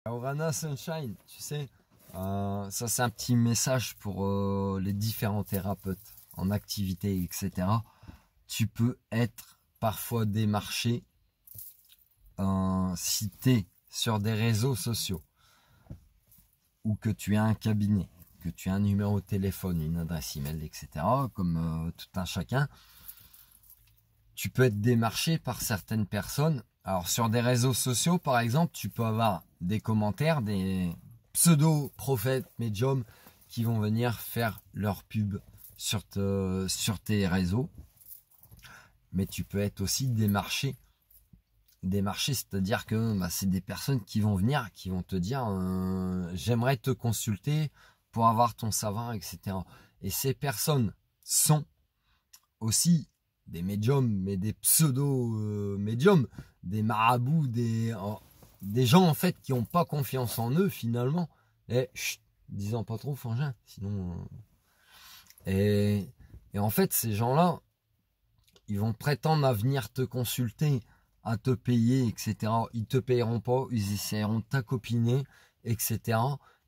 Aurana Sunshine, tu sais, ça c'est un petit message pour les différents thérapeutes en activité, etc. Tu peux être parfois démarché si tu es sur des réseaux sociaux ou que tu as un cabinet, que tu as un numéro de téléphone, une adresse email, etc. Comme tout un chacun. Tu peux être démarché par certaines personnes. Alors sur des réseaux sociaux, par exemple, tu peux avoir des commentaires, des pseudo-prophètes, médiums qui vont venir faire leur pub sur tes réseaux. Mais tu peux être aussi démarché. Démarché, c'est-à-dire que c'est des personnes qui vont venir, qui vont te dire j'aimerais te consulter pour avoir ton savoir, etc. Et ces personnes sont aussi des médiums, mais des pseudo-médiums, des marabouts, des gens en fait qui n'ont pas confiance en eux finalement. Et disons pas trop, Frangin, sinon. Et en fait, ces gens-là, ils vont prétendre à venir te consulter, à te payer, etc. Ils te payeront pas, ils essaieront de t'acopiner, etc.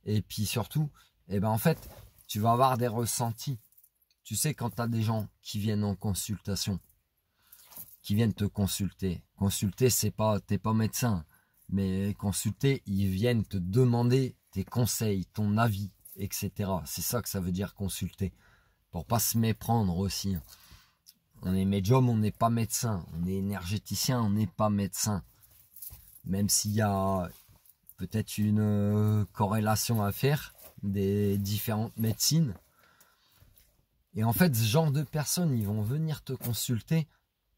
Et puis surtout, en fait, tu vas avoir des ressentis. Tu sais, quand tu as des gens qui viennent en consultation, qui viennent te consulter. Consulter, t'es pas médecin, mais consulter, ils viennent te demander tes conseils, ton avis, etc. C'est ça que ça veut dire consulter. Pour pas se méprendre aussi. On est médium, on n'est pas médecin. On est énergéticien, on n'est pas médecin. Même s'il y a peut-être une corrélation à faire des différentes médecines. Et en fait, ce genre de personnes, ils vont venir te consulter.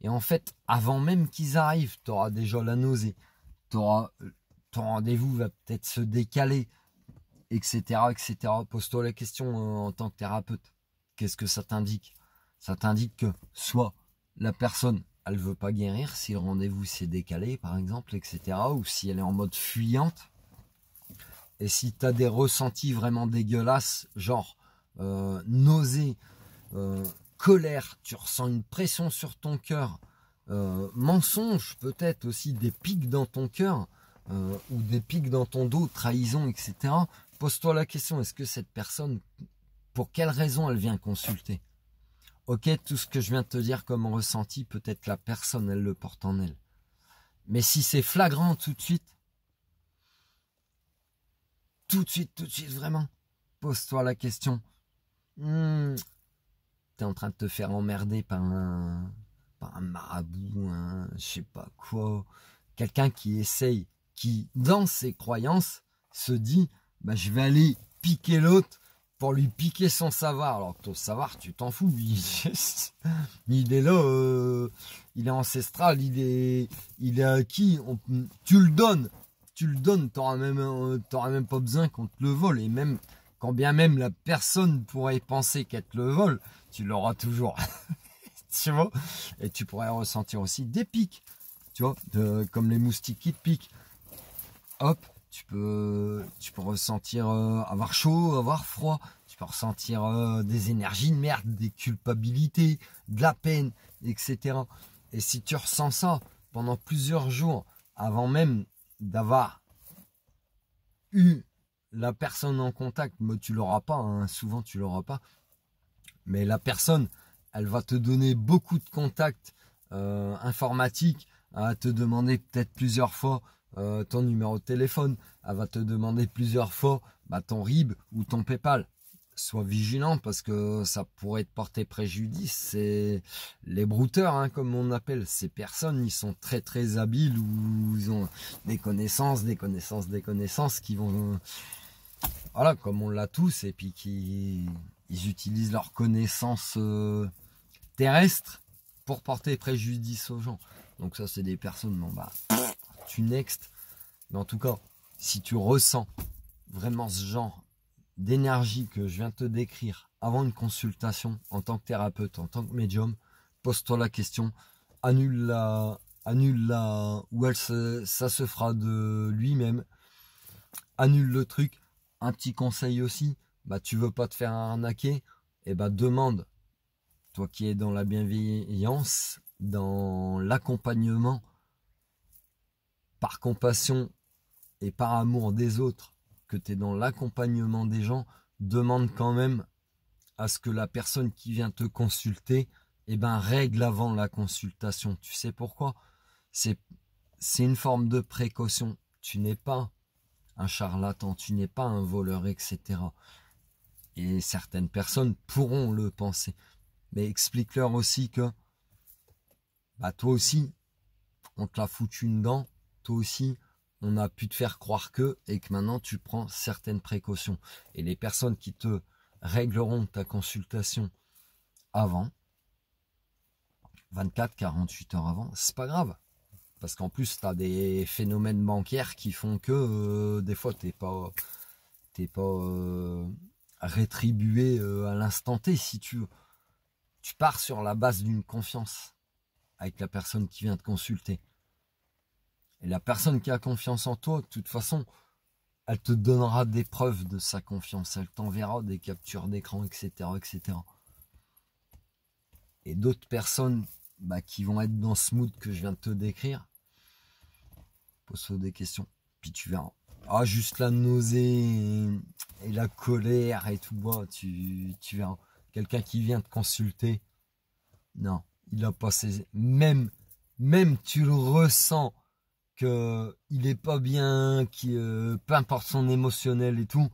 Et en fait, avant même qu'ils arrivent, tu auras déjà la nausée. Ton rendez-vous va peut-être se décaler, etc. etc. Pose-toi la question en tant que thérapeute. Qu'est-ce que ça t'indique? Ça t'indique que soit la personne, elle veut pas guérir, si le rendez-vous s'est décalé, par exemple, etc. Ou si elle est en mode fuyante. Et si tu as des ressentis vraiment dégueulasses, genre nausée, colère, tu ressens une pression sur ton cœur, mensonge, peut-être aussi des pics dans ton cœur, ou des pics dans ton dos, trahison, etc. Pose-toi la question, est-ce que cette personne, pour quelle raison elle vient consulter? Ok, tout ce que je viens de te dire comme ressenti, peut-être la personne, elle le porte en elle. Mais si c'est flagrant tout de suite, vraiment, pose-toi la question. T'es en train de te faire emmerder par un marabout, je sais pas quoi, quelqu'un qui essaye, qui dans ses croyances se dit je vais aller piquer l'autre pour lui piquer son savoir, alors que ton savoir tu t'en fous, il est là, il est ancestral, il est acquis, tu le donnes, t'auras même pas besoin qu'on te le vole, et même quand bien même la personne pourrait penser qu'elle te le vole, tu l'auras toujours. Tu vois, et tu pourrais ressentir aussi des pics, tu vois, comme les moustiques qui te piquent. Hop, tu peux ressentir avoir chaud, avoir froid. Tu peux ressentir des énergies de merde, des culpabilités, de la peine, etc. Et si tu ressens ça pendant plusieurs jours, avant même d'avoir eu la personne en contact, mais tu l'auras pas, hein, souvent tu l'auras pas, mais la personne, elle va te donner beaucoup de contacts informatiques, elle va te demander peut-être plusieurs fois ton numéro de téléphone, elle va te demander plusieurs fois ton RIB ou ton PayPal. Sois vigilant parce que ça pourrait te porter préjudice. C'est les brouteurs, hein, comme on appelle ces personnes, ils sont très très habiles, ou ils ont des connaissances qui vont, voilà, comme on l'a tous, et puis ils utilisent leurs connaissances terrestres pour porter préjudice aux gens. Donc ça, c'est des personnes, tu next. Mais en tout cas, si tu ressens vraiment ce genre d'énergie que je viens de te décrire avant une consultation en tant que thérapeute, en tant que médium, pose-toi la question, annule-la, ou ça se fera de lui-même. Annule le truc. Un petit conseil aussi, tu veux pas te faire arnaquer, demande, toi qui es dans la bienveillance, dans l'accompagnement, par compassion, et par amour des autres, que tu es dans l'accompagnement des gens, demande quand même à ce que la personne qui vient te consulter, règle avant la consultation. Tu sais pourquoi? C'est une forme de précaution. Tu n'es pas un charlatan, tu n'es pas un voleur, etc. Et certaines personnes pourront le penser. Mais explique-leur aussi que toi aussi, on te l'a foutu une dent, toi aussi, on a pu te faire croire que, et que maintenant tu prends certaines précautions. Et les personnes qui te régleront ta consultation avant, 24-48 heures avant, c'est pas grave. Parce qu'en plus, tu as des phénomènes bancaires qui font que des fois, t'es pas rétribué à l'instant T, si tu veux. Tu pars sur la base d'une confiance avec la personne qui vient te consulter. Et la personne qui a confiance en toi, de toute façon, elle te donnera des preuves de sa confiance. Elle t'enverra des captures d'écran, etc., etc. Et d'autres personnes qui vont être dans ce mood que je viens de te décrire, pose-toi des questions. Puis tu verras. Ah, juste la nausée et la colère et tout, tu verras. Quelqu'un qui vient te consulter, non, il a pas ses... Même tu le ressens que il est pas bien, peu importe son émotionnel et tout,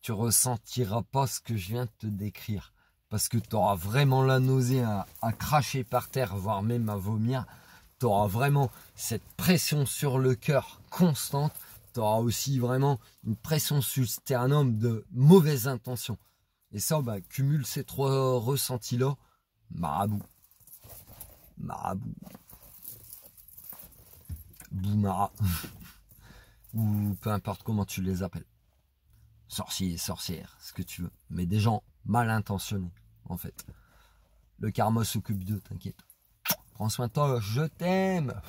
tu ressentiras pas ce que je viens de te décrire. Parce que tu auras vraiment la nausée à cracher par terre, voire même à vomir. Tu auras vraiment cette pression sur le cœur constante. Tu auras aussi vraiment une pression sur le sternum de mauvaise intention. Et ça, cumule ces trois ressentis-là, marabout. Boumara. Ou peu importe comment tu les appelles. Sorcier, sorcière, ce que tu veux. Mais des gens mal intentionnés, en fait. Le karma s'occupe d'eux, t'inquiète. Prends soin de toi, je t'aime.